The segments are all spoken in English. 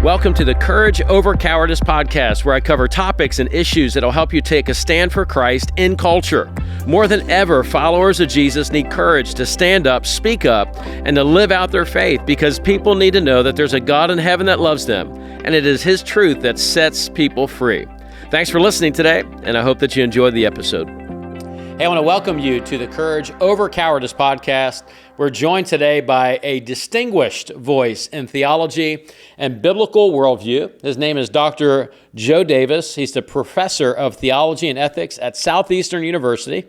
Welcome to the Courage Over Cowardice podcast, where I cover topics and issues that will help you take a stand for Christ in culture. More than ever, followers of Jesus need courage to stand up, speak up, and to live out their faith, because people need to know that there's a God in heaven that loves them, and it is His truth that sets people free. Thanks for listening today, and I hope that you enjoyed the episode. Hey, I want to welcome you to the Courage Over Cowardice podcast. We're joined today by a distinguished voice in theology and biblical worldview. His name is Dr. Joe Davis. He's the professor of theology and ethics at Southeastern University.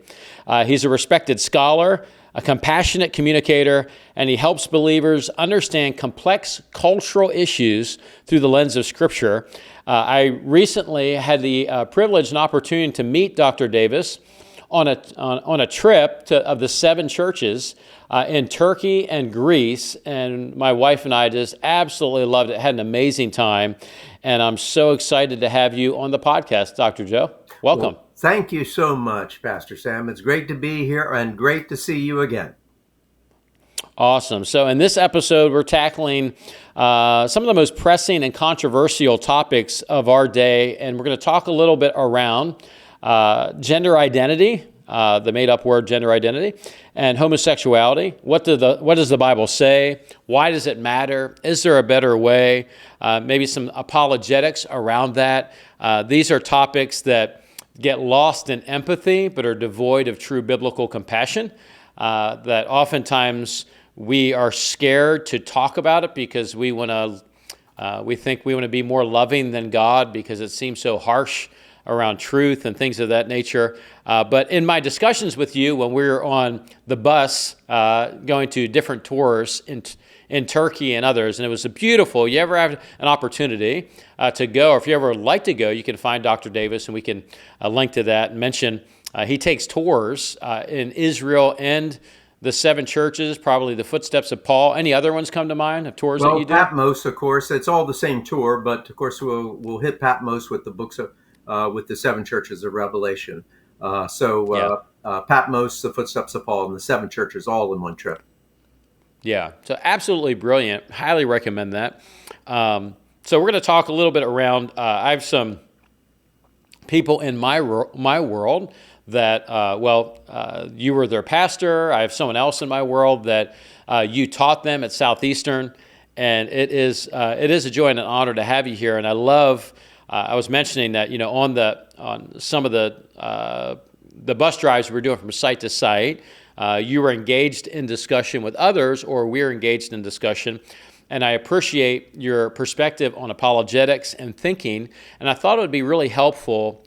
He's a respected scholar, a compassionate communicator, and he helps believers understand complex cultural issues through the lens of Scripture. I recently had the privilege and opportunity to meet Dr. Davis on a trip of the 7 churches in Turkey and Greece, and my wife and I just absolutely loved it, had an amazing time, and I'm so excited to have you on the podcast, Dr. Joe. Welcome. Well, thank you so much, Pastor Sam. It's great to be here and great to see you again. Awesome. So in this episode, we're tackling some of the most pressing and controversial topics of our day, and we're going to talk a little bit around gender identity, the made-up word gender identity, and homosexuality. What does the Bible say? Why does it matter? Is there a better way? Maybe some apologetics around that. These are topics that get lost in empathy, but are devoid of true biblical compassion, that oftentimes we are scared to talk about it because we think we want to be more loving than God because it seems so harsh around truth and things of that nature. But in my discussions with you when we were on the bus going to different tours in Turkey and others, and it was beautiful. You ever have an opportunity to go, or if you ever like to go, you can find Dr. Davis, and we can link to that and mention he takes tours in Israel and the 7 churches, probably the footsteps of Paul. Any other ones come to mind of tours that you do? Patmos, of course. It's all the same tour, but of course we'll hit Patmos with the books of with the 7 churches of Revelation. Patmos, the footsteps of Paul, and the 7 churches all in one trip. Yeah, so absolutely brilliant. Highly recommend that. So we're going to talk a little bit around, I have some people in my world that, you were their pastor. I have someone else in my world that you taught them at Southeastern, and it is a joy and an honor to have you here. And I love, I was mentioning that, on some of the bus drives we were doing from site to site, you were engaged in discussion with others, or we're engaged in discussion. And I appreciate your perspective on apologetics and thinking. And I thought it would be really helpful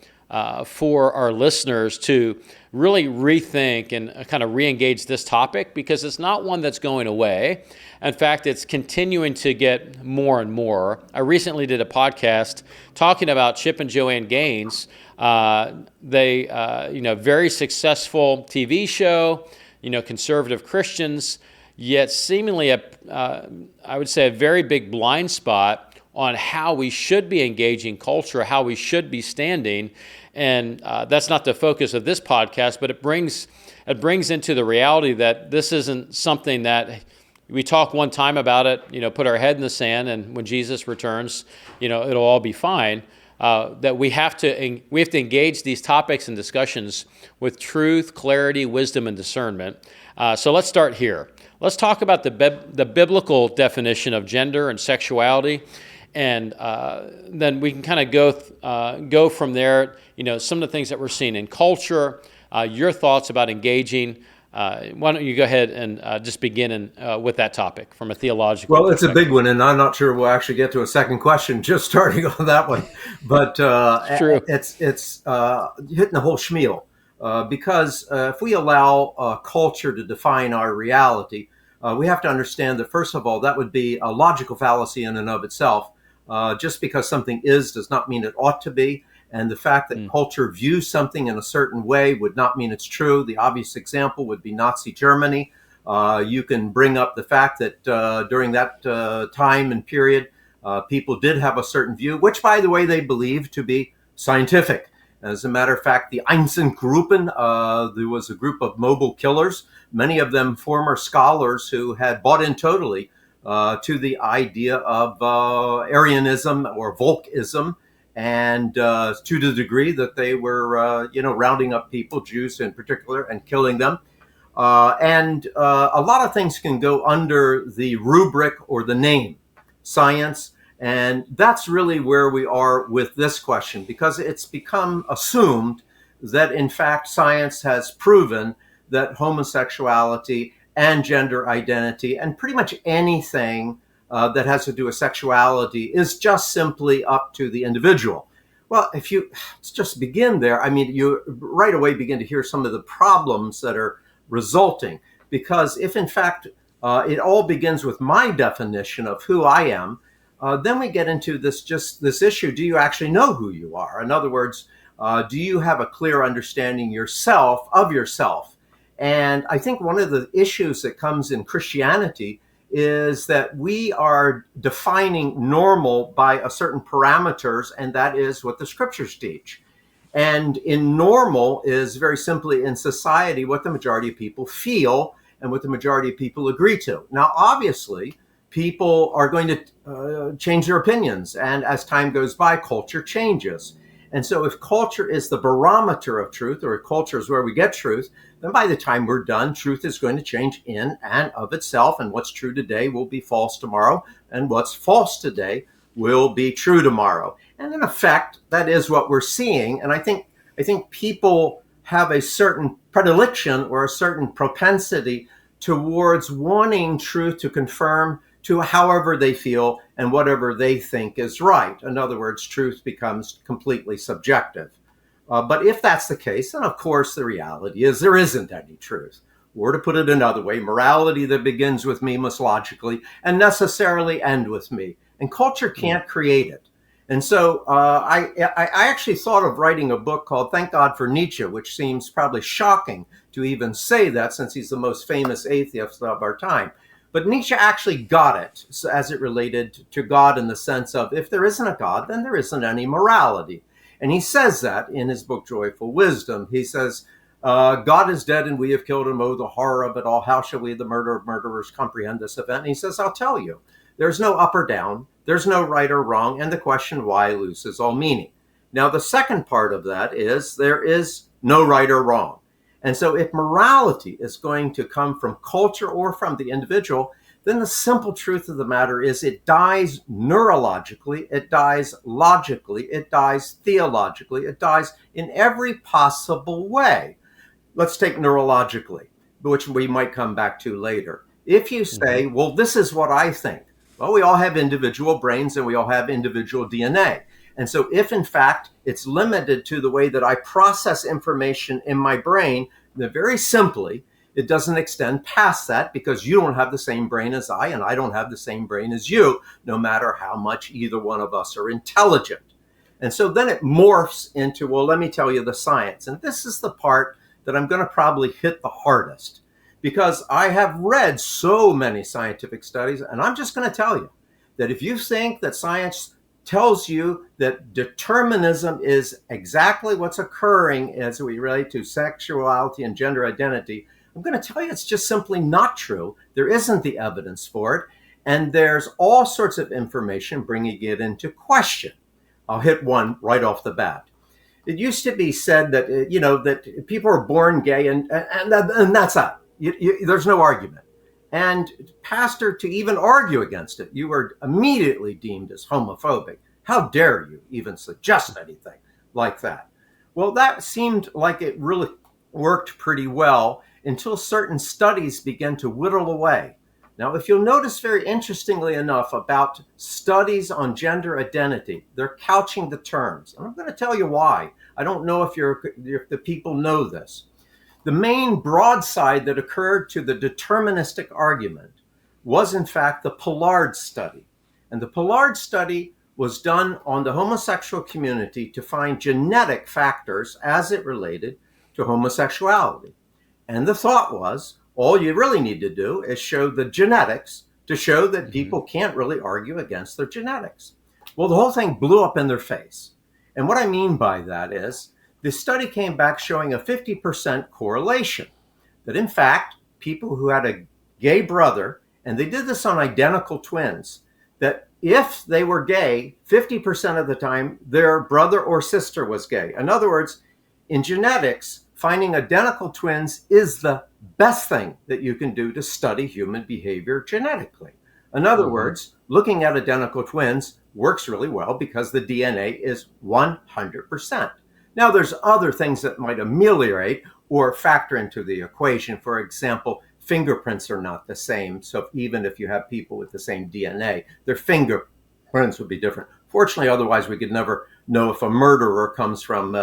for our listeners to really rethink and kind of re-engage this topic, because it's not one that's going away. In fact, it's continuing to get more and more. I recently did a podcast talking about Chip and Joanne Gaines. They, very successful TV show, conservative Christians, yet seemingly I would say a very big blind spot on how we should be engaging culture, how we should be standing. And that's not the focus of this podcast, but it brings into the reality that this isn't something that we talk one time about it, put our head in the sand, and when Jesus returns, it'll all be fine. That we have to engage these topics and discussions with truth, clarity, wisdom, and discernment. So let's start here. Let's talk about the biblical definition of gender and sexuality, and then we can kind of go from there. Some of the things that we're seeing in culture. Your thoughts about engaging. Why don't you go ahead and just begin with that topip from a theological perspective? It's a big one, and I'm not sure we'll actually get to a second question just starting on that one. But it's hitting the whole schmeal. Because if we allow culture to define our reality, we have to understand that, first of all, that would be a logical fallacy in and of itself. Just because something is does not mean it ought to be. And the fact that culture views something in a certain way would not mean it's true. The obvious example would be Nazi Germany. You can bring up the fact that during that time and period, people did have a certain view, which, by the way, they believed to be scientific. As a matter of fact, the Einsatzgruppen, there was a group of mobile killers, many of them former scholars who had bought in totally to the idea of Arianism or Volkism, and to the degree that they were, rounding up people, Jews in particular, and killing them. And a lot of things can go under the rubric or the name science. And that's really where we are with this question, because it's become assumed that, in fact, science has proven that homosexuality and gender identity and pretty much anything that has to do with sexuality is just simply up to the individual. Well, let's just begin there. I mean, you right away begin to hear some of the problems that are resulting, because if in fact it all begins with my definition of who I am, then we get into this issue: do you actually know who you are? In other words, do you have a clear understanding of yourself? And I think one of the issues that comes in Christianity is that we are defining normal by a certain parameters, and that is what the scriptures teach. And in normal is very simply in society what the majority of people feel and what the majority of people agree to. Now, obviously, people are going to change their opinions, and as time goes by, culture changes. And so if culture is the barometer of truth, or if culture is where we get truth, then by the time we're done, truth is going to change in and of itself, and what's true today will be false tomorrow, and what's false today will be true tomorrow. And in effect, that is what we're seeing. And I think people have a certain predilection or a certain propensity towards wanting truth to confirm to however they feel and whatever they think is right. In other words, truth becomes completely subjective. But if that's the case, then of course the reality is there isn't any truth. Or to put it another way, morality that begins with me must logically and necessarily end with me. And culture can't create it. And so I actually thought of writing a book called Thank God for Nietzsche, which seems probably shocking to even say that, since he's the most famous atheist of our time. But Nietzsche actually got it as it related to God, in the sense of, if there isn't a God, then there isn't any morality. And he says that in his book, Joyful Wisdom. He says, God is dead and we have killed him. Oh, the horror of it all. How shall we, the murder of murderers, comprehend this event? And he says, I'll tell you. There's no up or down. There's no right or wrong. And the question why loses all meaning. Now, the second part of that is there is no right or wrong. And so if morality is going to come from culture or from the individual, then the simple truth of the matter is it dies neurologically, it dies logically, it dies theologically, it dies in every possible way. Let's take neurologically, which we might come back to later. If you say, well, this is what I think. Well, we all have individual brains and we all have individual DNA. And so if in fact it's limited to the way that I process information in my brain, then very simply, it doesn't extend past that, because you don't have the same brain as I, and I don't have the same brain as you, no matter how much either one of us are intelligent. And so then it morphs into, well, let me tell you the science. And this is the part that I'm going to probably hit the hardest, because I have read so many scientific studies, and I'm just going to tell you that if you think that science tells you that determinism is exactly what's occurring as we relate to sexuality and gender identity, I'm going to tell you it's just simply not true. There isn't the evidence for it. And there's all sorts of information bringing it into question. I'll hit one right off the bat. It used to be said that, that people are born gay and that's that. There's no argument. And pastor, to even argue against it, you were immediately deemed as homophobic. How dare you even suggest anything like that? Well, that seemed like it really worked pretty well until certain studies began to whittle away. Now, if you'll notice very interestingly enough about studies on gender identity, they're couching the terms. And I'm going to tell you why. I don't know if the people know this. The main broadside that occurred to the deterministic argument was, in fact, the Pollard study. And the Pollard study was done on the homosexual community to find genetic factors as it related to homosexuality. And the thought was, all you really need to do is show the genetics to show that people can't really argue against their genetics. Well, the whole thing blew up in their face. And what I mean by that is, the study came back showing a 50% correlation, that in fact, people who had a gay brother And they did this on identical twins, that if they were gay, 50% of the time, their brother or sister was gay. In other words, in genetics, finding identical twins is the best thing that you can do to study human behavior genetically. In other words, looking at identical twins works really well because the DNA is 100%. Now, there's other things that might ameliorate or factor into the equation. For example, fingerprints are not the same. So even if you have people with the same DNA, their fingerprints would be different. Fortunately, otherwise we could never know if a murderer comes from,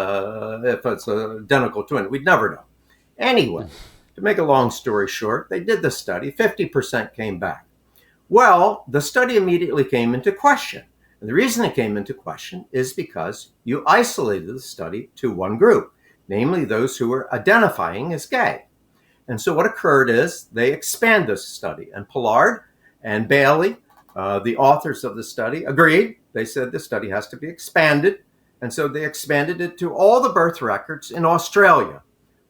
if it's an identical twin. We'd never know. Anyway, to make a long story short, they did the study. 50% came back. Well, the study immediately came into question. And the reason it came into question is because you isolated the study to one group, namely those who were identifying as gay. And so what occurred is they expanded the study. And Pollard and Bailey, the authors of the study, agreed. They said the study has to be expanded. And so they expanded it to all the birth records in Australia.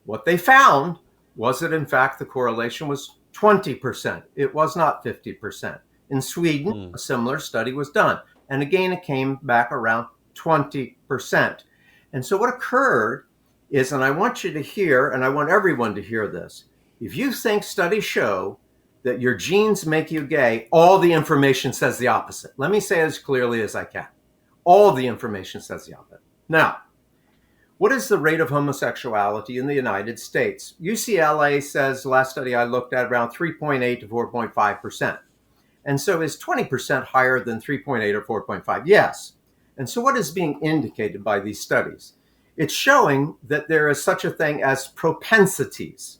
What they found was that, in fact, the correlation was 20%. It was not 50%. In Sweden, a similar study was done. And again, it came back around 20%. And so what occurred is, and I want you to hear, and I want everyone to hear this, if you think studies show that your genes make you gay, all the information says the opposite. Let me say it as clearly as I can. All the information says the opposite. Now, what is the rate of homosexuality in the United States? UCLA says, last study I looked at, around 3.8 to 4.5%. And so is 20% higher than 3.8 or 4.5? Yes. And so what is being indicated by these studies? It's showing that there is such a thing as propensities.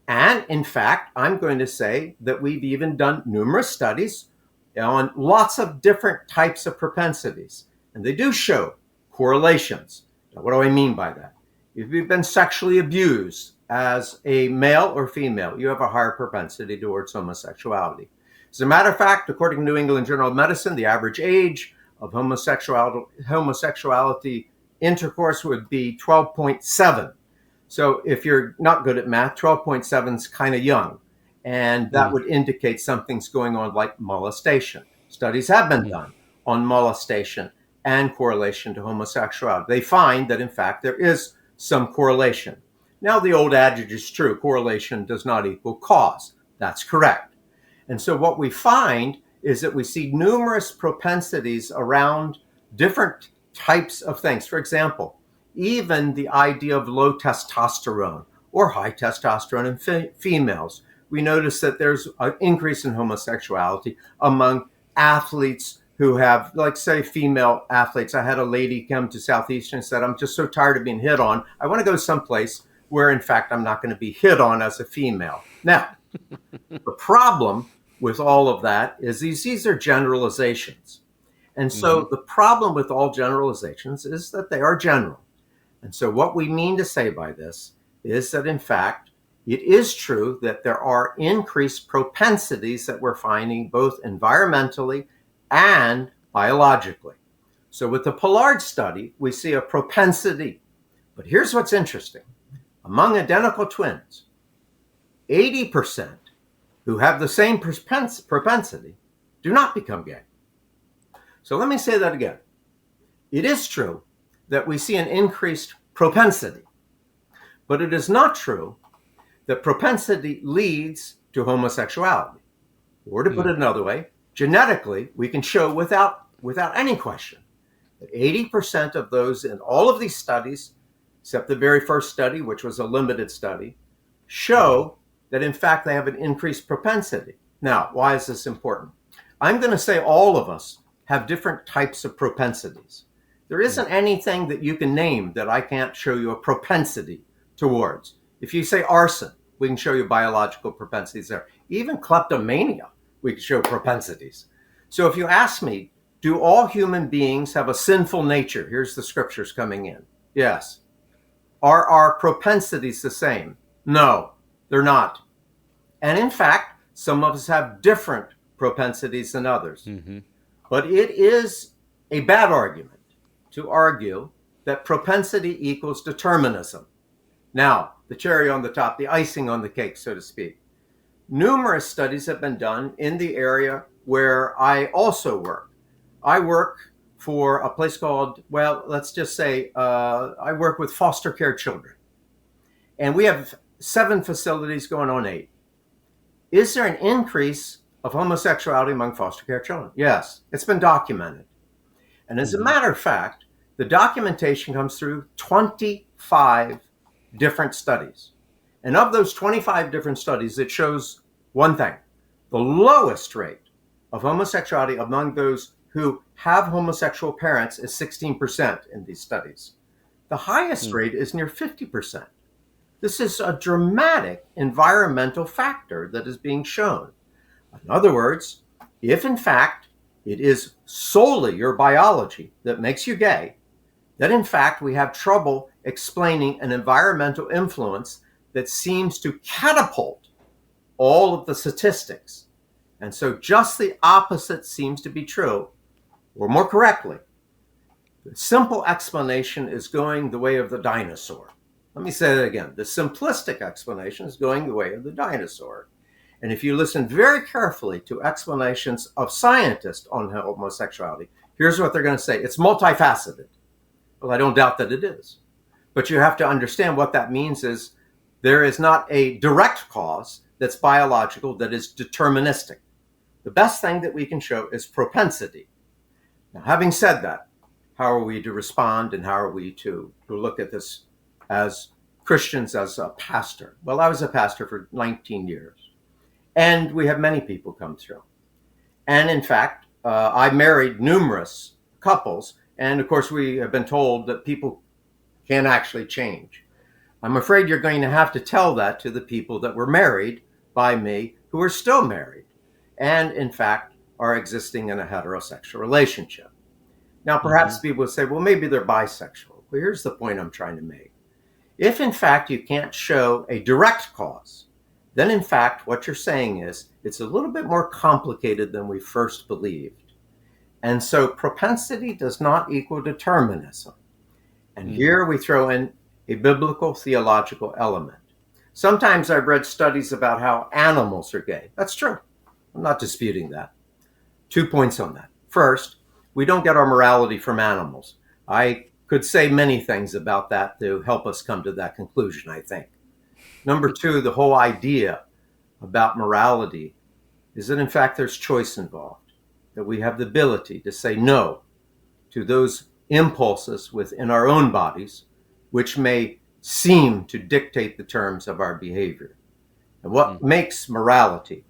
And in fact, I'm going to say that we've even done numerous studies on lots of different types of propensities. And they do show correlations. Now, what do I mean by that? If you've been sexually abused as a male or female, you have a higher propensity towards homosexuality. As a matter of fact, according to New England Journal of Medicine, the average age of homosexuality intercourse would be 12.7. So if you're not good at math, 12.7 is kind of young. And that would indicate something's going on, like molestation. Studies have been done on molestation and correlation to homosexuality. They find that, in fact, there is some correlation. Now, the old adage is true. Correlation does not equal cause. That's correct. And so what we find is that we see numerous propensities around different types of things. For example, even the idea of low testosterone or high testosterone in females. We notice that there's an increase in homosexuality among athletes who have, like, say, female athletes. I had a lady come to Southeastern and said, I'm just so tired of being hit on. I want to go someplace where, in fact, I'm not going to be hit on as a female. Now, the problem with all of that is these are generalizations. And so the problem with all generalizations is that they are general. And so what we mean to say by this is that, in fact, it is true that there are increased propensities that we're finding both environmentally and biologically. So with the Pollard study, we see a propensity. But here's what's interesting. Among identical twins, 80% who have the same propensity do not become gay. So let me say that again. It is true that we see an increased propensity, but it is not true that propensity leads to homosexuality. Or to put it another way, genetically, we can show without any question that 80% of those in all of these studies, except the very first study, which was a limited study, show that, in fact, they have an increased propensity. Now, why is this important? I'm going to say all of us have different types of propensities. There isn't anything that you can name that I can't show you a propensity towards. If you say arson, we can show you biological propensities there. Even kleptomania, we can show propensities. So if you ask me, do all human beings have a sinful nature? Here's the scriptures coming in. Yes. Are our propensities the same? No, they're not. And in fact, some of us have different propensities than others. But it is a bad argument to argue that propensity equals determinism. Now, the cherry on the top, the icing on the cake, so to speak. numerous studies have been done in the area where I also work. I work for a place called, well, let's just say I work with foster care children. And we have 7 facilities going on 8. Is there an increase of homosexuality among foster care children? Yes, it's been documented. And as a matter of fact, the documentation comes through 25 different studies. And of those 25 different studies, it shows one thing: the lowest rate of homosexuality among those who have homosexual parents is 16% in these studies. The highest rate is near 50%. This is a dramatic environmental factor that is being shown. In other words, if in fact it is solely your biology that makes you gay, then in fact we have trouble explaining an environmental influence that seems to catapult all of the statistics. And so just the opposite seems to be true, or more correctly, the simple explanation is going the way of the dinosaur. Let me say that again. The simplistic explanation is going the way of the dinosaur. And if you listen very carefully to explanations of scientists on homosexuality, here's what they're going to say: it's multifaceted. Well, I don't doubt that it is. But you have to understand what that means is there is not a direct cause that's biological, that is deterministic. The best thing that we can show is propensity. Now, having said that, how are we to respond, and how are we to look at this as Christians, as a pastor? Well, I was a pastor for 19 years, and we have many people come through. And in fact, I married numerous couples, and of course we have been told that people can actually change. I'm afraid you're going to have to tell that to the people that were married by me, who are still married, and in fact are existing in a heterosexual relationship. Now, perhaps people would say, well, maybe they're bisexual. Well, here's the point I'm trying to make. If in fact you can't show a direct cause, then in fact what you're saying is it's a little bit more complicated than we first believed. And so propensity does not equal determinism. And here we throw in a biblical theological element. Sometimes I've read studies about how animals are gay. That's true. I'm not disputing that. 2 points on that. First, we don't get our morality from animals. I could say many things about that to help us come to that conclusion, I think. Number 2, the whole idea about morality is that in fact there's choice involved, that we have the ability to say no to those impulses within our own bodies which may seem to dictate the terms of our behavior. And what makes morality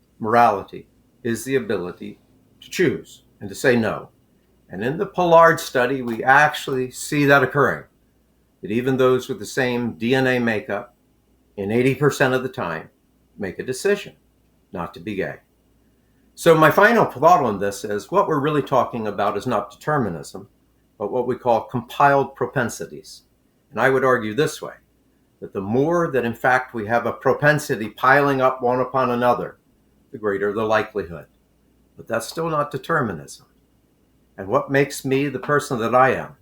is the ability to choose and to say no. And in the Pollard study, we actually see that occurring, that even those with the same DNA makeup, in 80% of the time, make a decision not to be gay. So my final thought on this is what we're really talking about is not determinism, but what we call compiled propensities. And I would argue this way, that the more that in fact we have a propensity piling up one upon another, the greater the likelihood. But that's still not determinism. And what makes me the person that I am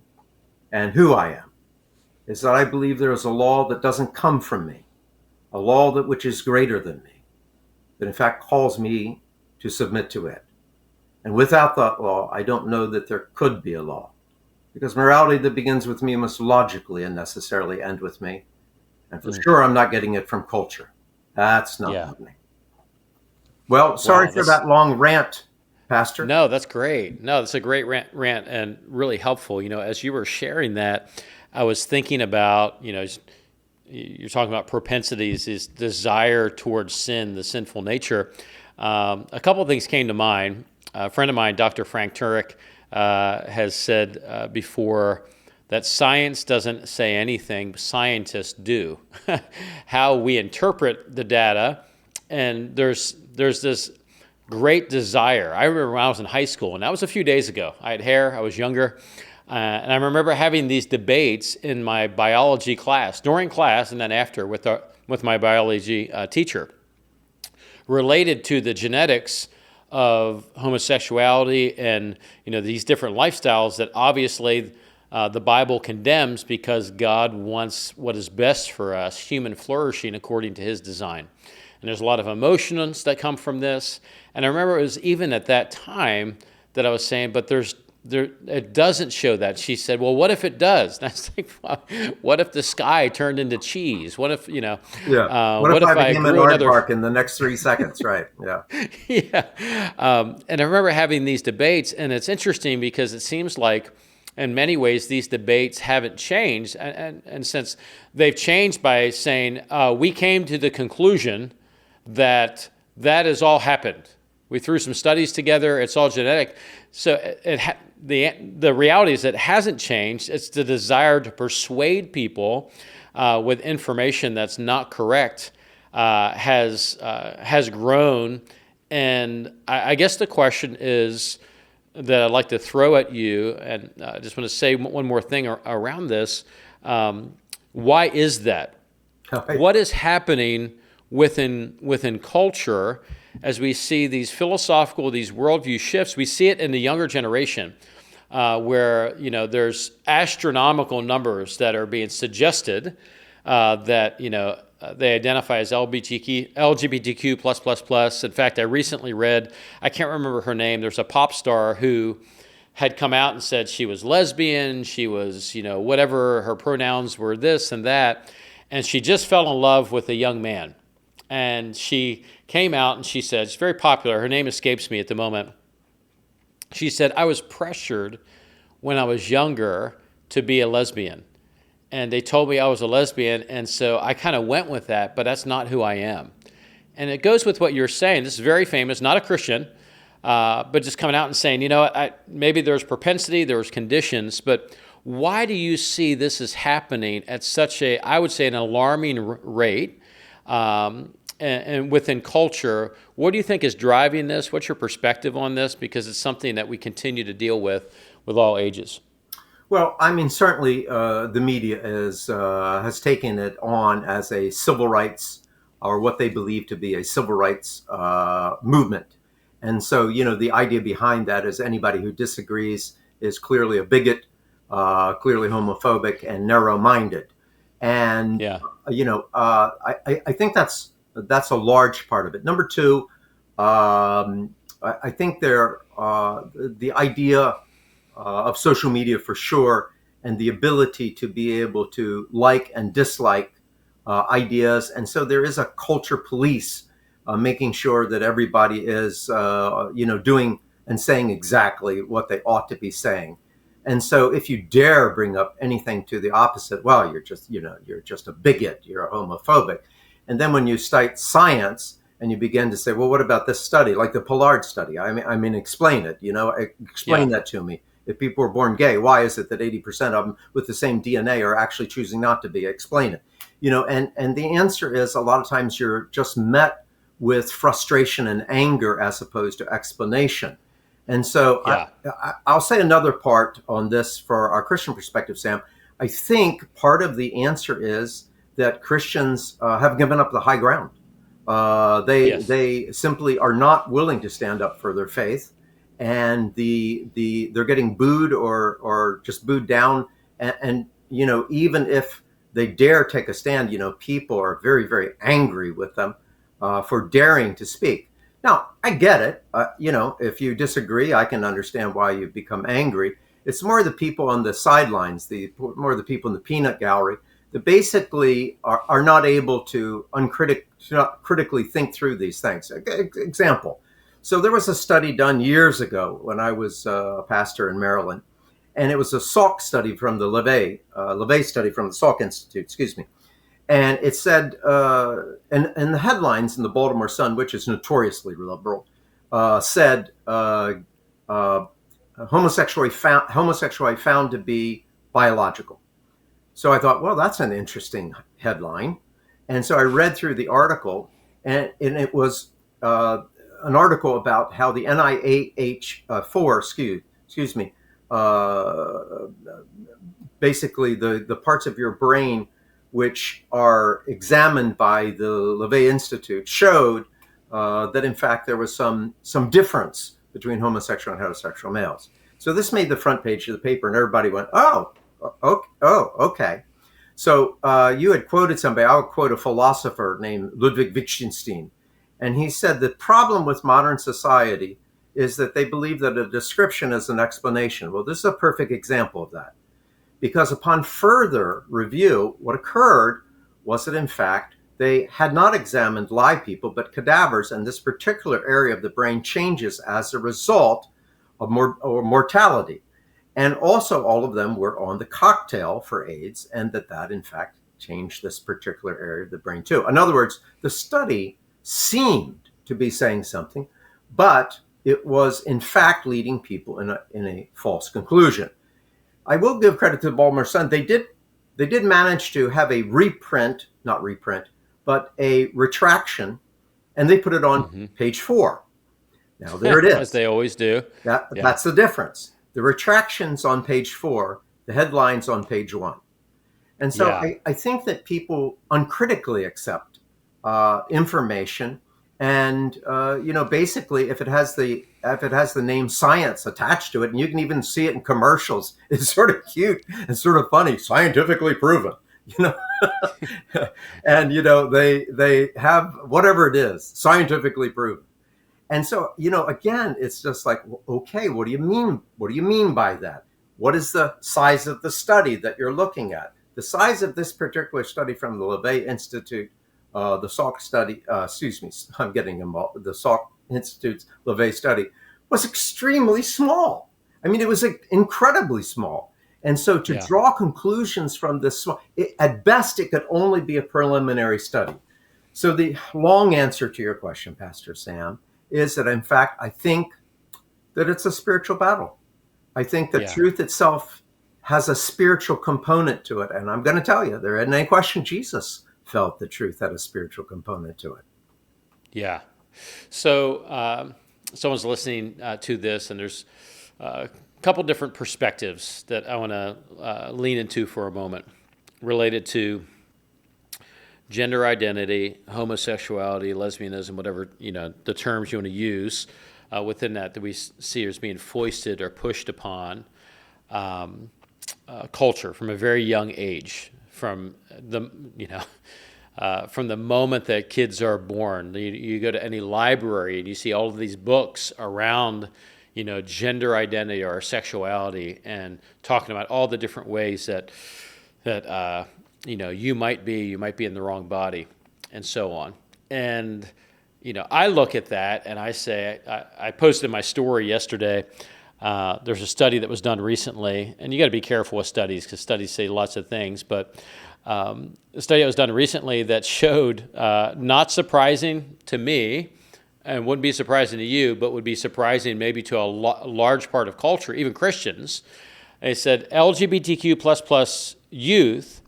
and who I am is that I believe there is a law that doesn't come from me, a law that which is greater than me, that in fact calls me to submit to it. And without that law, I don't know that there could be a law, because morality that begins with me must logically and necessarily end with me. And for sure, I'm not getting it from culture. That's not happening. Well, sorry for that long rant, Pastor. No, that's great. No, that's a great rant and really helpful. You know, as you were sharing that, I was thinking about, you know, you're talking about propensities, is desire towards sin, the sinful nature. A couple of things came to mind. A friend of mine, Dr. Frank Turek, has said before that science doesn't say anything, scientists do. How we interpret the data, and there's this great desire. I remember when I was in high school, and that was a few days ago. I had hair, I was younger, and I remember having these debates in my biology class, during class and then after with my biology teacher, related to the genetics of homosexuality and, you know, these different lifestyles that obviously the Bible condemns, because God wants what is best for us, human flourishing according to his design. and there's a lot of emotions that come from this. And I remember it was even at that time that I was saying, but it doesn't show that. She said, well, what if it does? And I was like, well, what if the sky turned into cheese? What if, Yeah. What if I became an aardvark in the next 3 seconds? Right. Yeah. Yeah. And I remember having these debates, and it's interesting because it seems like in many ways these debates haven't changed. And since they've changed by saying, we came to the conclusion that has all happened. We threw some studies together. It's all genetic. So the reality is that it hasn't changed. It's the desire to persuade people with information that's not correct has grown. And I guess the question is that I'd like to throw at you, and I just want to say one more thing around this. Why is that? Okay. What is happening within culture as we see these philosophical, these worldview shifts? We see it in the younger generation, where there's astronomical numbers that are being suggested that they identify as LGBTQ plus. In fact, I recently read, I can't remember her name. There's a pop star who had come out and said she was lesbian. She was whatever her pronouns were, this and that, and she just fell in love with a young man. And she came out and she said, she's very popular. Her name escapes me at the moment. She said, I was pressured when I was younger to be a lesbian. And they told me I was a lesbian. And so I kind of went with that, but that's not who I am. And it goes with what you're saying. This is very famous, not a Christian, but just coming out and saying, maybe there's propensity, there's conditions, but why do you see this is happening at such I would say, an alarming rate? And within culture, what do you think is driving this? What's your perspective on this? Because it's something that we continue to deal with all ages. Well, I mean, certainly the media has taken it on as a civil rights, or what they believe to be a civil rights movement. And so, the idea behind that is anybody who disagrees is clearly a bigot, clearly homophobic, and narrow-minded. And, yeah. I think that's a large part of it. Number two, I think the idea of social media for sure, and the ability to be able to like and dislike ideas. And so there is a culture police making sure that everybody is, doing and saying exactly what they ought to be saying. And so if you dare bring up anything to the opposite, well, you're just a bigot, you're a homophobic. And then when you cite science and you begin to say, well, what about this study, like the Pollard study? I mean, explain it, explain that to me. If people were born gay, why is it that 80% of them with the same DNA are actually choosing not to be? Explain it. And the answer is a lot of times you're just met with frustration and anger as opposed to explanation. And so yeah. I'll say another part on this for our Christian perspective, Sam. I think part of the answer is that Christians have given up the high ground. They simply are not willing to stand up for their faith, and they're getting booed or just booed down. And even if they dare take a stand, people are very, very angry with them for daring to speak. Now, I get it. If you disagree, I can understand why you've become angry. It's more the people on the sidelines, more the people in the peanut gallery that basically are not able to critically think through these things. Example. So there was a study done years ago when I was a pastor in Maryland, and it was a Salk study from the LeVay study from the Salk Institute, excuse me. And it said, and the headlines in the Baltimore Sun, which is notoriously liberal, said homosexuality found to be biological. So I thought, well, that's an interesting headline. And so I read through the article, and it was an article about how the NIH basically the parts of your brain which are examined by the LeVay Institute showed that in fact there was some difference between homosexual and heterosexual males. So this made the front page of the paper, and everybody went, oh, okay. So you had quoted somebody. I would quote a philosopher named Ludwig Wittgenstein, and he said the problem with modern society is that they believe that a description is an explanation. Well, this is a perfect example of that, because upon further review, what occurred was that in fact they had not examined live people, but cadavers, and this particular area of the brain changes as a result of mortality. And also, all of them were on the cocktail for AIDS, and that in fact changed this particular area of the brain too. In other words, the study seemed to be saying something, but it was in fact leading people in a false conclusion. I will give credit to Balmer Son. They did manage to have a not reprint, but a retraction, and they put it on page 4. Now there it is. As they always do. That's the difference. The retractions on page 4, the headlines on page 1. And so I think that people uncritically accept information, and basically, if it has the name science attached to it, and you can even see it in commercials, it's sort of cute and sort of funny, scientifically proven. And they have whatever it is, scientifically proven. And so, again, it's just like, okay, what do you mean? What do you mean by that? What is the size of the study that you're looking at? The size of this particular study from the LeVay Institute, the Salk study, I'm getting involved, the Salk Institute's LeVay study was extremely small. I mean, it was incredibly small. And so to draw conclusions from this, at best, it could only be a preliminary study. So the long answer to your question, Pastor Sam, is that, in fact, I think that it's a spiritual battle. I think that truth itself has a spiritual component to it. And I'm going to tell you, there isn't any question Jesus felt the truth had a spiritual component to it. Yeah. So someone's listening to this, and there's a couple different perspectives that I want to lean into for a moment related to gender identity, homosexuality, lesbianism, whatever, the terms you want to use within that we see as being foisted or pushed upon culture from a very young age, from the moment that kids are born. You go to any library and you see all of these books around, gender identity or sexuality, and talking about all the different ways that you might be in the wrong body, and so on. And I look at that and I say, I posted my story yesterday. There's a study that was done recently, and you got to be careful with studies because studies say lots of things, but a study that was done recently that showed, not surprising to me, and wouldn't be surprising to you, but would be surprising maybe to a large part of culture, even Christians. They said LGBTQ++ youth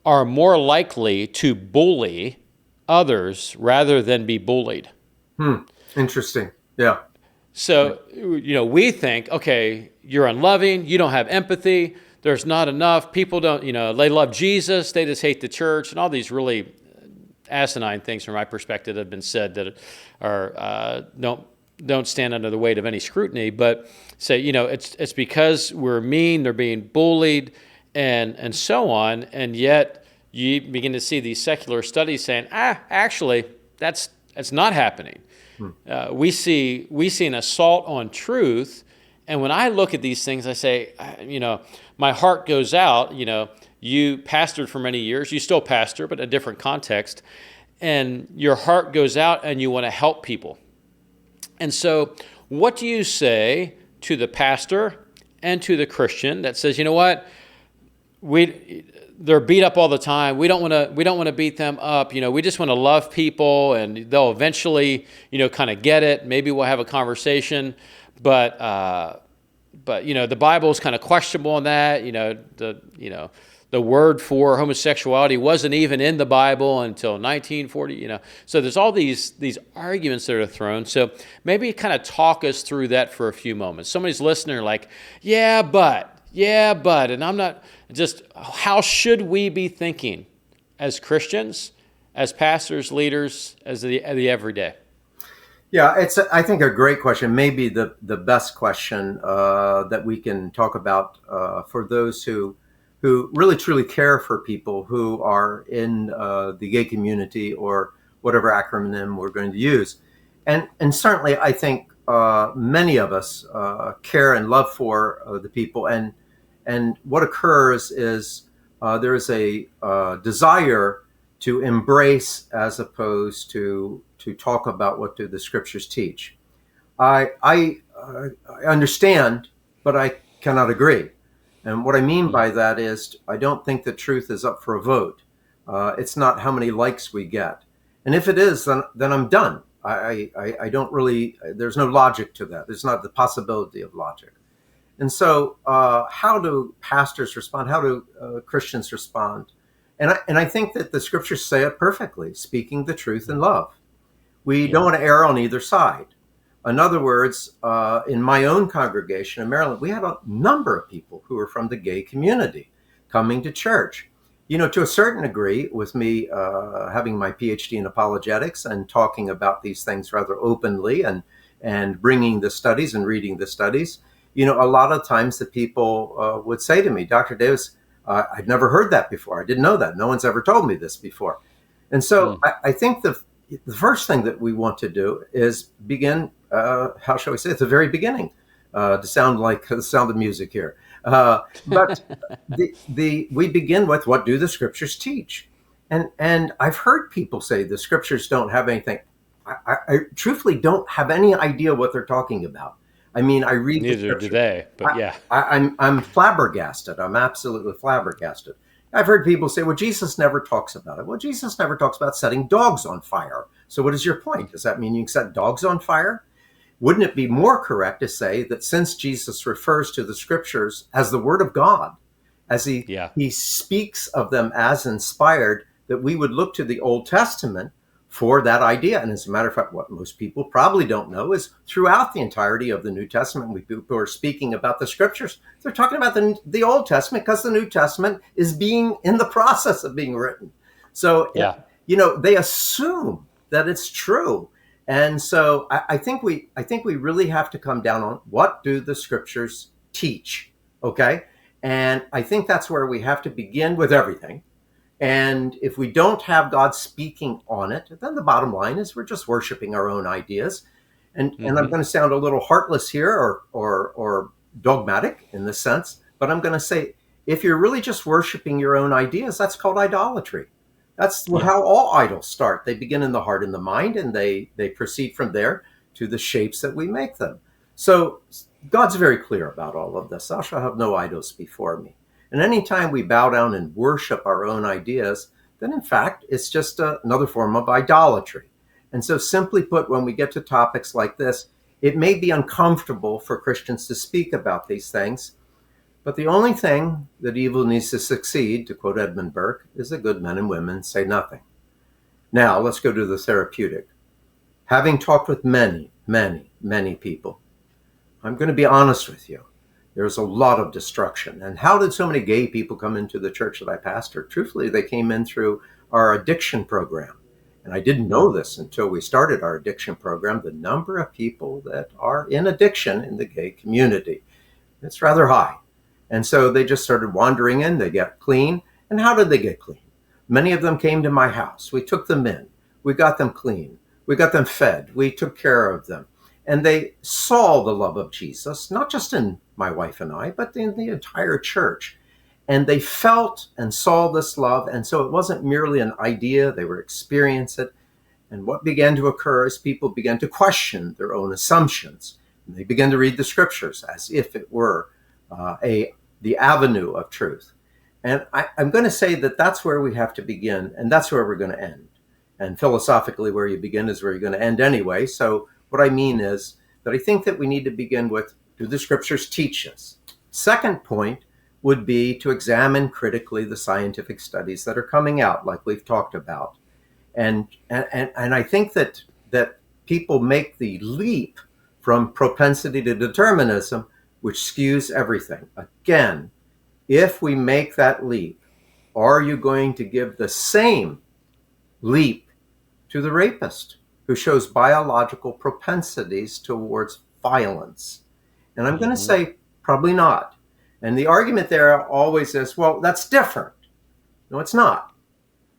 are more likely to bully others rather than be bullied. Interesting. Yeah. So, we think, okay, you're unloving, you don't have empathy, there's not enough, people don't, they love Jesus, they just hate the church, and all these really asinine things from my perspective have been said that are don't stand under the weight of any scrutiny, but say, it's because we're mean, they're being bullied, and so on, and yet you begin to see these secular studies saying, actually, that's not happening. We see an assault on truth, and when I look at these things, I say, my heart goes out. You pastored for many years, you still pastor, but in a different context, and your heart goes out, and you want to help people. And so, what do you say to the pastor and to the Christian that says, you know what, they're beat up all the time. We don't want to beat them up. We just want to love people, and they'll eventually, kind of get it. Maybe we'll have a conversation, but the Bible is kind of questionable on that. The word for homosexuality wasn't even in the Bible until 1940. So there's all these arguments that are thrown. So maybe kind of talk us through that for a few moments. Somebody's listening, like, yeah, but, and I'm not. Just how should we be thinking as Christians, as pastors, leaders, as the everyday? Yeah, it's I think a great question. Maybe the best question that we can talk about for those who who really truly care for people who are in the gay community, or whatever acronym we're going to use. And certainly I think many of us care and love for the people. And what occurs is there is a desire to embrace as opposed to talk about what do the scriptures teach. I understand, but I cannot agree. And what I mean by that is I don't think that truth is up for a vote. It's not how many likes we get. And if it is, then I'm done. I don't really, there's no logic to that. There's not the possibility of logic. And so how do pastors respond? How do Christians respond? And I think that the scriptures say it perfectly, speaking the truth in love. We don't want to err on either side. In other words, in my own congregation in Maryland, we had a number of people who were from the gay community coming to church. You know, to a certain degree, with me having my Ph.D. in apologetics and talking about these things rather openly and bringing the studies and reading the studies, you know, a lot of times the people would say to me, Dr. Davis, I'd never heard that before. I didn't know that. No one's ever told me this before. And so I think the first thing that we want to do is begin, how shall we say, at the very beginning, to sound like the sound of music here. But we begin with, what do the scriptures teach? And I've heard people say the scriptures don't have anything. I truthfully don't have any idea what they're talking about. I mean, I read neither do they, but yeah. I'm flabbergasted. I'm absolutely flabbergasted. I've heard people say, well, Jesus never talks about it. Well, Jesus never talks about setting dogs on fire. So what is your point? Does that mean you can set dogs on fire? Wouldn't it be more correct to say that since Jesus refers to the scriptures as the word of God, as he speaks of them as inspired, that we would look to the Old Testament for that idea? And as a matter of fact, what most people probably don't know is throughout the entirety of the New Testament, when people are speaking about the scriptures, they're talking about the Old Testament, because the New Testament is being in the process of being written. So, you know, they assume that it's true. And so I think we really have to come down on, what do the scriptures teach? Okay. And I think that's where we have to begin with everything. And if we don't have God speaking on it, then the bottom line is we're just worshiping our own ideas. And I'm going to sound a little heartless here or dogmatic in this sense, but I'm going to say, if you're really just worshiping your own ideas, that's called idolatry. That's how all idols start. They begin in the heart and the mind, and they proceed from there to the shapes that we make them. So God's very clear about all of this. Thou shalt have no idols before me. And anytime we bow down and worship our own ideas, then in fact, it's just another form of idolatry. And so simply put, when we get to topics like this, it may be uncomfortable for Christians to speak about these things. But the only thing that evil needs to succeed, to quote Edmund Burke, is that good men and women say nothing. Now, let's go to the therapeutic. Having talked with many, many, many people, I'm going to be honest with you. There's a lot of destruction. And how did so many gay people come into the church that I pastor? Truthfully, they came in through our addiction program. And I didn't know this until we started our addiction program, the number of people that are in addiction in the gay community. It's rather high. And so they just started wandering in, they get clean. And how did they get clean? Many of them came to my house. We took them in. We got them clean. We got them fed. We took care of them. And they saw the love of Jesus, not just in my wife and I, but in the entire church. And they felt and saw this love. And so it wasn't merely an idea, they were experiencing it. And what began to occur is people began to question their own assumptions. And they began to read the scriptures as if it were the avenue of truth. And I'm going to say that that's where we have to begin, and that's where we're going to end. And philosophically, where you begin is where you're going to end anyway. So what I mean is that I think that we need to begin with, do the scriptures teach us? Second point would be to examine critically the scientific studies that are coming out, like we've talked about. And I think that people make the leap from propensity to determinism, which skews everything. Again, if we make that leap, are you going to give the same leap to the rapist who shows biological propensities towards violence? And I'm going to say probably not. And the argument there always is, well, that's different. No, it's not.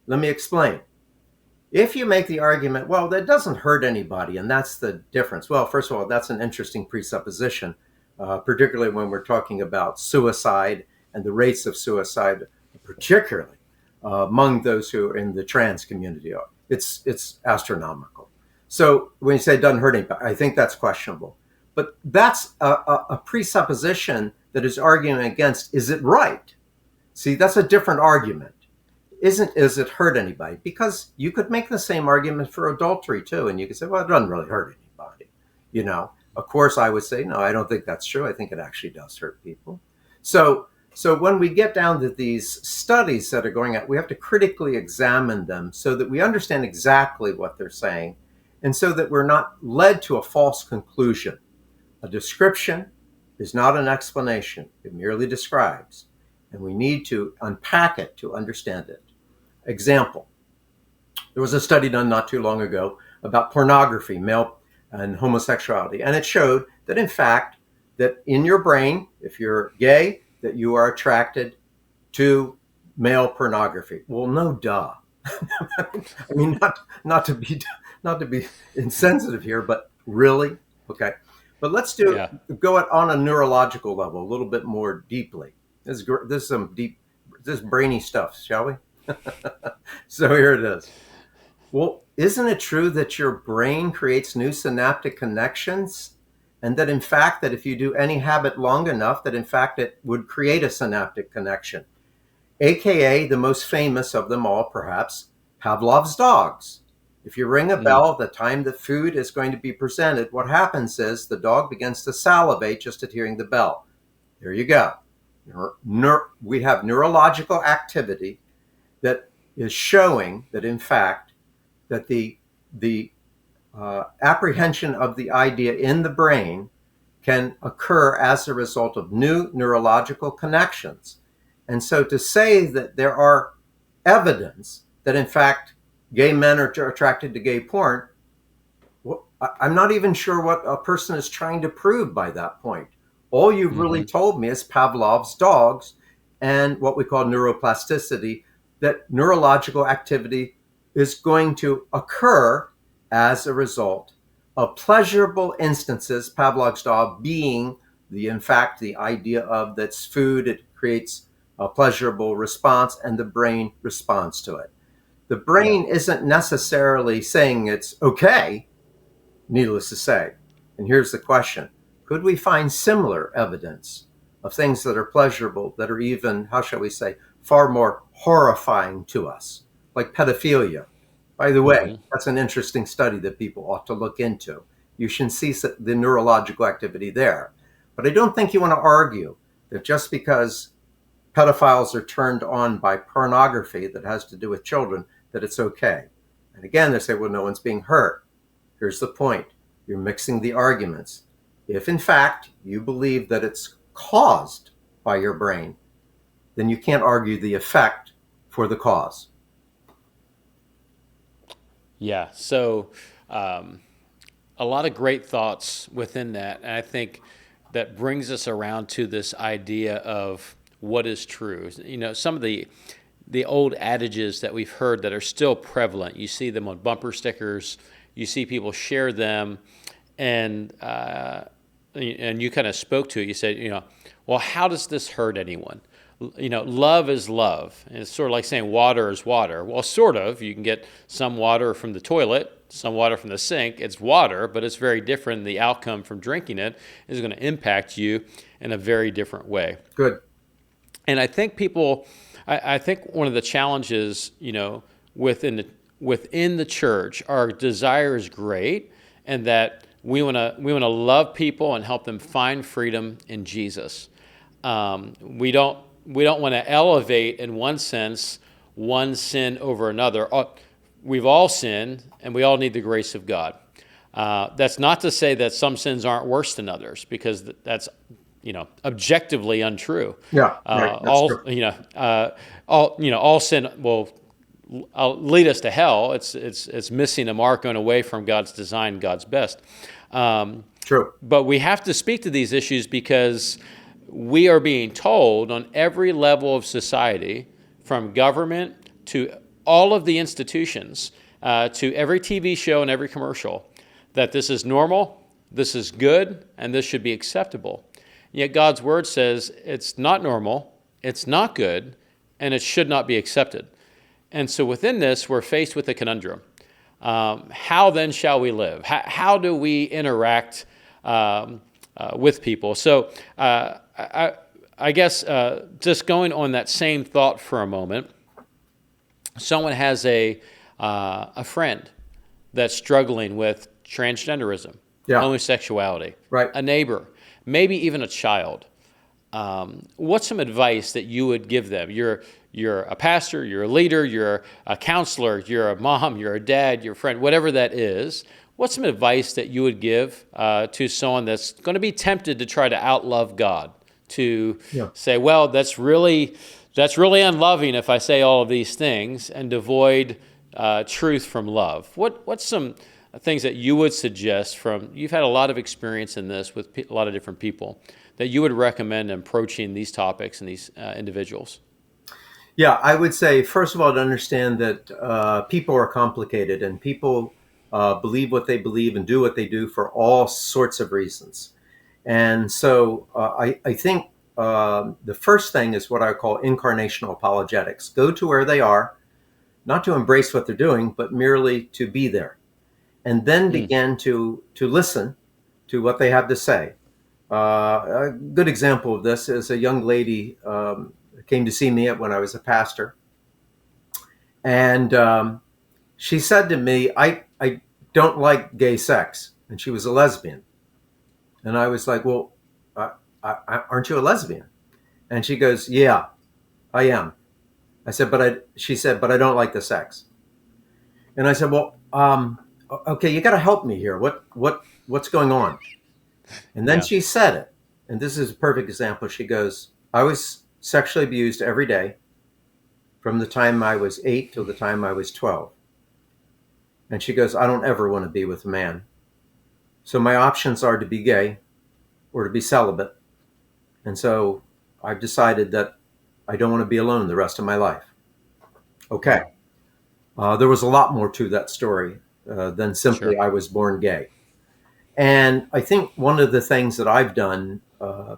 Let me explain. If you make the argument, well, that doesn't hurt anybody, and that's the difference. Well, first of all, that's an interesting presupposition, particularly when we're talking about suicide and the rates of suicide, particularly among those who are in the trans community. It's astronomical. So when you say it doesn't hurt anybody, I think that's questionable. But that's a presupposition that is arguing against, is it right? See, that's a different argument. Is it hurt anybody? Because you could make the same argument for adultery too, and you could say, well, it doesn't really hurt anybody. Of course, I would say, no, I don't think that's true. I think it actually does hurt people. So when we get down to these studies that are going out, we have to critically examine them so that we understand exactly what they're saying, and so that we're not led to a false conclusion. A description is not an explanation. It merely describes, and we need to unpack it to understand it. Example, there was a study done not too long ago about pornography, male and homosexuality, and it showed that, in fact, that in your brain, if you're gay, that you are attracted to male pornography. Well, no duh. I mean, not to be insensitive here, but really? Okay. But let's go on a neurological level a little bit more deeply. This is some deep, this brainy stuff, shall we? So here it is. Well, isn't it true that your brain creates new synaptic connections? And that in fact, that if you do any habit long enough, that in fact it would create a synaptic connection. AKA the most famous of them all, perhaps, Pavlov's dogs. If you ring a bell at the time the food is going to be presented, what happens is the dog begins to salivate just at hearing the bell. There you go. We have neurological activity that is showing that, in fact, that the apprehension of the idea in the brain can occur as a result of new neurological connections. And so to say that there are evidence that, in fact, gay men are attracted to gay porn, well, I'm not even sure what a person is trying to prove by that point. All you've really told me is Pavlov's dogs and what we call neuroplasticity, that neurological activity is going to occur as a result of pleasurable instances, Pavlov's dog being in fact, the idea of that's food, it creates a pleasurable response and the brain responds to it. The brain isn't necessarily saying it's okay, needless to say. And here's the question. Could we find similar evidence of things that are pleasurable, that are even, how shall we say, far more horrifying to us, like pedophilia? By the way, that's an interesting study that people ought to look into. You should see the neurological activity there. But I don't think you want to argue that just because pedophiles are turned on by pornography that has to do with children, that it's okay. And again, they say, well, no one's being hurt. Here's the point. You're mixing the arguments. If, in fact, you believe that it's caused by your brain, then you can't argue the effect for the cause. Yeah, so a lot of great thoughts within that. And I think that brings us around to this idea of what is true. Some of the old adages that we've heard that are still prevalent. You see them on bumper stickers. You see people share them. And you kind of spoke to it. You said, well, how does this hurt anyone? Love is love. And it's sort of like saying water is water. Well, sort of. You can get some water from the toilet, some water from the sink. It's water, but it's very different. The outcome from drinking it is going to impact you in a very different way. Good. And I think I think one of the challenges, within the church, our desire is great, and that we want to love people and help them find freedom in Jesus. We don't want to elevate, in one sense, one sin over another. We've all sinned, and we all need the grace of God. That's not to say that some sins aren't worse than others, because that's objectively untrue. Yeah, right. All sin will lead us to hell. It's missing a mark, going away from God's design, God's best. True. But we have to speak to these issues because we are being told on every level of society, from government to all of the institutions, to every TV show and every commercial, that this is normal, this is good, and this should be acceptable. Yet God's word says it's not normal, it's not good, and it should not be accepted. And so within this, we're faced with a conundrum. How then shall we live? How do we interact with people? So I guess just going on that same thought for a moment, someone has a friend that's struggling with transgenderism, homosexuality, right, a neighbor, maybe even a child. What's some advice that you would give them? You're a pastor, you're a leader, you're a counselor, you're a mom, you're a dad, you're a friend, whatever that is. What's some advice that you would give to someone that's going to be tempted to try to outlove God, to say, well, that's really unloving if I say all of these things, and devoid truth from love? What's some things that you would suggest you've had a lot of experience in this with a lot of different people, that you would recommend approaching these topics and these individuals? Yeah, I would say, first of all, to understand that people are complicated, and people believe what they believe and do what they do for all sorts of reasons. And so I think the first thing is what I call incarnational apologetics. Go to where they are, not to embrace what they're doing, but merely to be there. And then begin to listen to what they have to say. A good example of this is a young lady came to see me when I was a pastor. And she said to me, I don't like gay sex. And she was a lesbian. And I was like, well, aren't you a lesbian? And she goes, yeah, I am. I said, she said, but I don't like the sex. And I said, well, okay, you got to help me here. What's going on? And then she said it. And this is a perfect example. She goes, I was sexually abused every day from the time I was 8 till the time I was 12. And she goes, I don't ever want to be with a man. So my options are to be gay or to be celibate. And so I've decided that I don't want to be alone the rest of my life. Okay. There was a lot more to that story than simply I was born gay. And I think one of the things that I've done,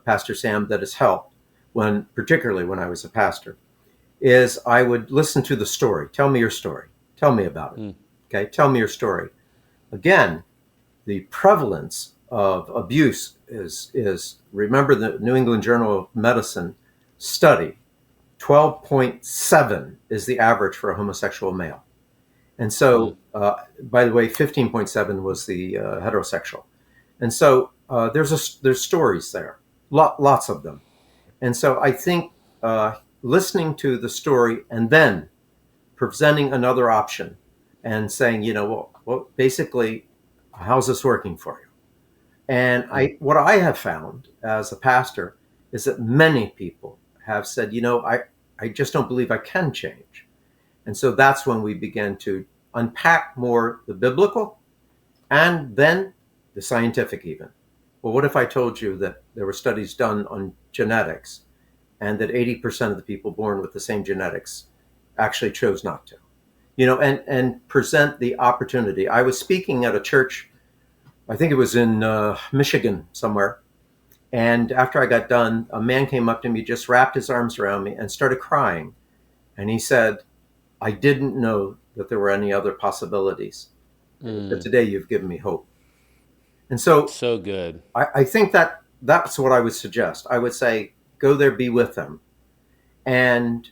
Pastor Sam, that has helped, particularly when I was a pastor, is I would listen to the story. Tell me your story. Tell me about it. Okay, tell me your story. Again, the prevalence of abuse is remember the New England Journal of Medicine study, 12.7 is the average for a homosexual male. And so, by the way, 15.7 was the heterosexual. And so there's stories there, lots of them. And so I think listening to the story and then presenting another option and saying, well, basically, how's this working for you? And what I have found as a pastor is that many people have said, I just don't believe I can change. And so that's when we began to unpack more the biblical and then the scientific even. Well, what if I told you that there were studies done on genetics and that 80% of the people born with the same genetics actually chose not to? And present the opportunity. I was speaking at a church, I think it was in Michigan somewhere. And after I got done, a man came up to me, just wrapped his arms around me and started crying. And he said, I didn't know that there were any other possibilities. But today you've given me hope. And so good. I think that's what I would suggest. I would say, go there, be with them and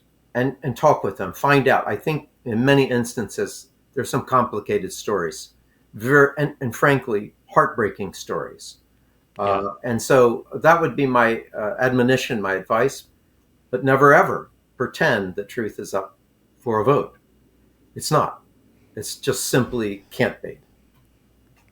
talk with them, find out. I think in many instances, there's some complicated stories, and frankly, heartbreaking stories. And so that would be my admonition, my advice, but never ever pretend that truth is up for a vote. It's not. It's just simply can't be.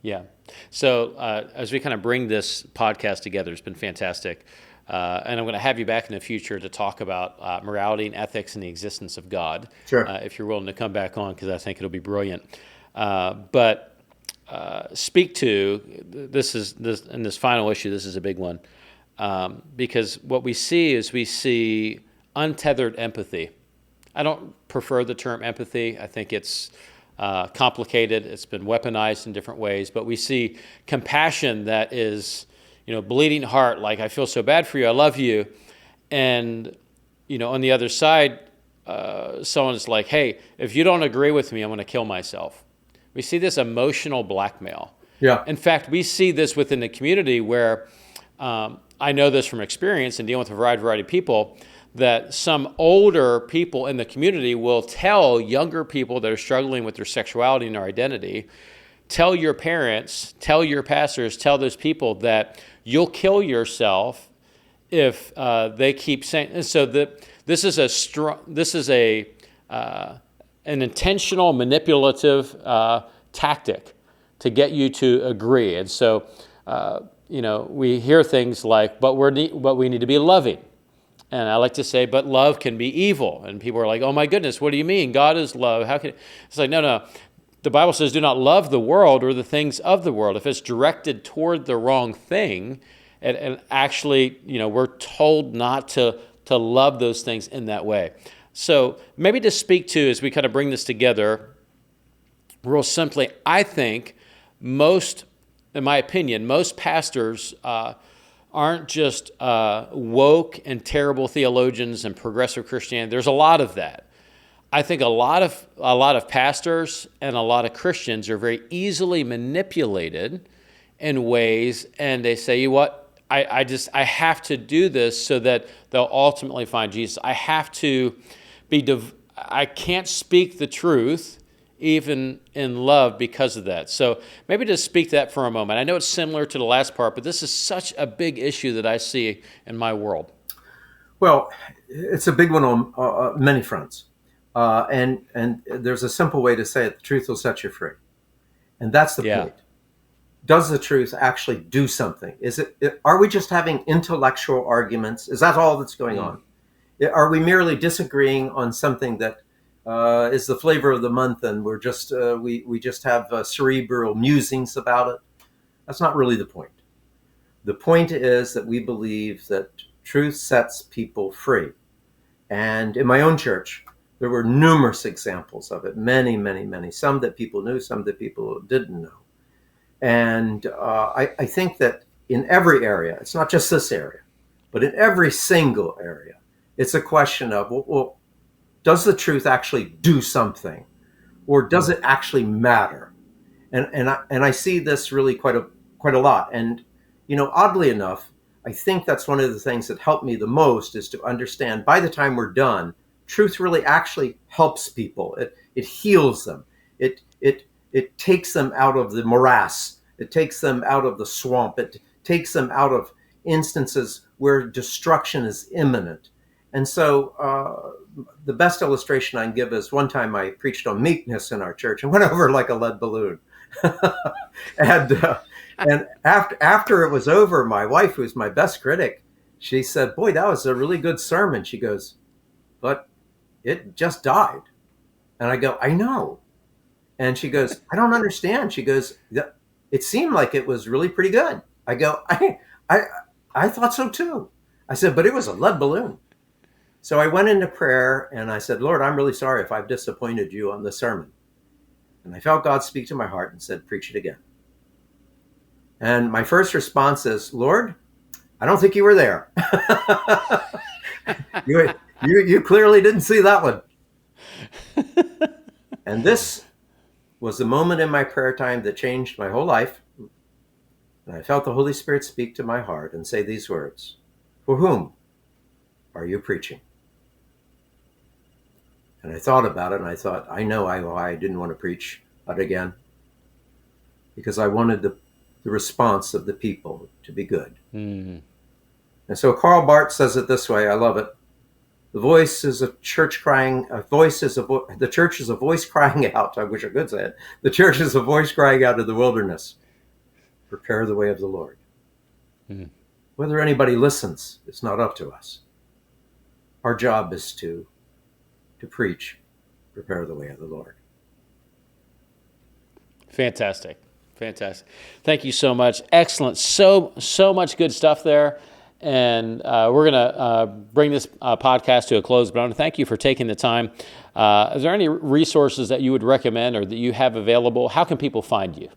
Yeah. So as we kind of bring this podcast together, it's been fantastic. And I'm going to have you back in the future to talk about morality and ethics and the existence of God. Sure. If you're willing to come back on, because I think it'll be brilliant. But speak to this final issue. This is a big one. because what we see untethered empathy. I don't prefer the term empathy. I think it's complicated. It's been weaponized in different ways, but we see compassion that is, bleeding heart, like I feel so bad for you, I love you. And, on the other side, someone's like, hey, if you don't agree with me, I'm going to kill myself. We see this emotional blackmail. Yeah. In fact, we see this within the community where I know this from experience and dealing with a variety of people, that some older people in the community will tell younger people that are struggling with their sexuality and their identity, tell your parents, tell your pastors, tell those people that you'll kill yourself if they keep saying. And so this is an intentional, manipulative tactic to get you to agree. And so we hear things like, but we need to be loving. And I like to say, but love can be evil. And people are like, oh my goodness, what do you mean? God is love. How can it? It's like, no. The Bible says, do not love the world or the things of the world. If it's directed toward the wrong thing, and actually, we're told not to love those things in that way. So maybe to speak to, as we kind of bring this together, real simply, I think in my opinion, most pastors aren't just woke and terrible theologians and progressive Christianity. There's a lot of that. I think a lot of pastors and a lot of Christians are very easily manipulated in ways, and they say, you know what, I have to do this so that they'll ultimately find Jesus. I have to I can't speak the truth even in love because of that. So maybe just speak that for a moment. I know it's similar to the last part, but this is such a big issue that I see in my world. Well, it's a big one on many fronts. And there's a simple way to say it: the truth will set you free. And that's the point. Does the truth actually do something? Are we just having intellectual arguments? Is that all that's going on? Are we merely disagreeing on something that is the flavor of the month, and we're just we just have cerebral musings about it? That's not really the point. The point is that we believe that truth sets people free. And in my own church, there were numerous examples of it, many, many, many, some that people knew, some that people didn't know. And I think that in every area, it's not just this area, but in every single area, it's a question of, well, does the truth actually do something, or does it actually matter? And I see this really quite a lot. And oddly enough, I think that's one of the things that helped me the most, is to understand by the time we're done, truth really actually helps people. It heals them. It takes them out of the morass. It takes them out of the swamp. It takes them out of instances where destruction is imminent. And so the best illustration I can give is, one time I preached on meekness in our church and went over like a lead balloon. And after it was over, my wife, who's my best critic, she said, boy, that was a really good sermon. She goes, but it just died. And I go, I know. And she goes, I don't understand. She goes, it seemed like it was really pretty good. I go, I thought so too. I said, but it was a lead balloon. So I went into prayer and I said, Lord, I'm really sorry if I've disappointed you on the sermon. And I felt God speak to my heart and said, preach it again. And my first response is, Lord, I don't think you were there. You clearly didn't see that one. And this was the moment in my prayer time that changed my whole life. And I felt the Holy Spirit speak to my heart and say these words: for whom are you preaching? And I thought about it, and I thought, I know I didn't want to preach that again, because I wanted the response of the people to be good. And so Karl Barth says it this way. I love it. The voice is a church crying. The church is a voice crying out. I wish I could say it. The church is a voice crying out of the wilderness. Prepare the way of the Lord. Whether anybody listens, it's not up to us. Our job is to preach. Prepare the way of the Lord. Fantastic. Thank you so much. Excellent. So much good stuff there. And we're going to bring this podcast to a close, but I want to thank you for taking the time. Is there any resources that you would recommend or that you have available? How can people find you?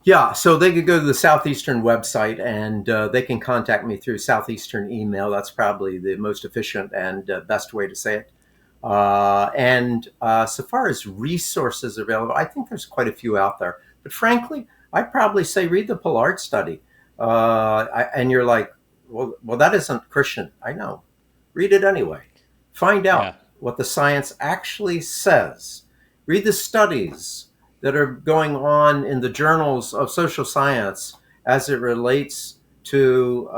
Yeah, so they could go to the Southeastern website, and they can contact me through Southeastern email. That's probably the most efficient and best way to say it. So far as resources available, I think there's quite a few out there. But frankly, I'd probably say read the Pollard study. And you're like, well, that isn't Christian. I know. Read it anyway. Find out what the science actually says. Read the studies that are going on in the journals of social science as it relates to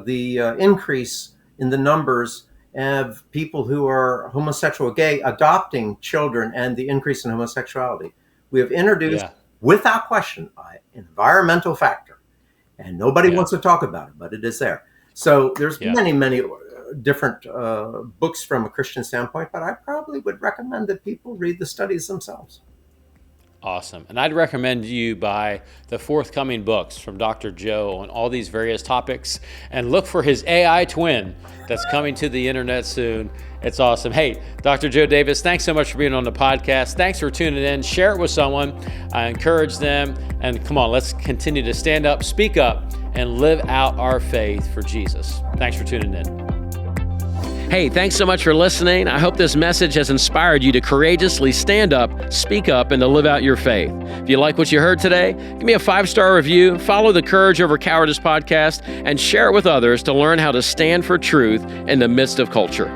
the increase in the numbers of people who are homosexual, gay, adopting children, and the increase in homosexuality. We have introduced, without question, an environmental factor, and nobody wants to talk about it, but it is there. So there's many different books from a Christian standpoint, but I probably would recommend that people read the studies themselves. Awesome. And I'd recommend you buy the forthcoming books from Dr. Joe on all these various topics, and look for his AI twin that's coming to the internet soon. It's awesome. Hey, Dr. Joe Davis, thanks so much for being on the podcast. Thanks for tuning in. Share it with someone. I encourage them. And come on, let's continue to stand up, speak up, and live out our faith for Jesus. Thanks for tuning in. Hey, thanks so much for listening. I hope this message has inspired you to courageously stand up, speak up, and to live out your faith. If you like what you heard today, give me a 5-star review, follow the Courage Over Cowardice podcast, and share it with others to learn how to stand for truth in the midst of culture.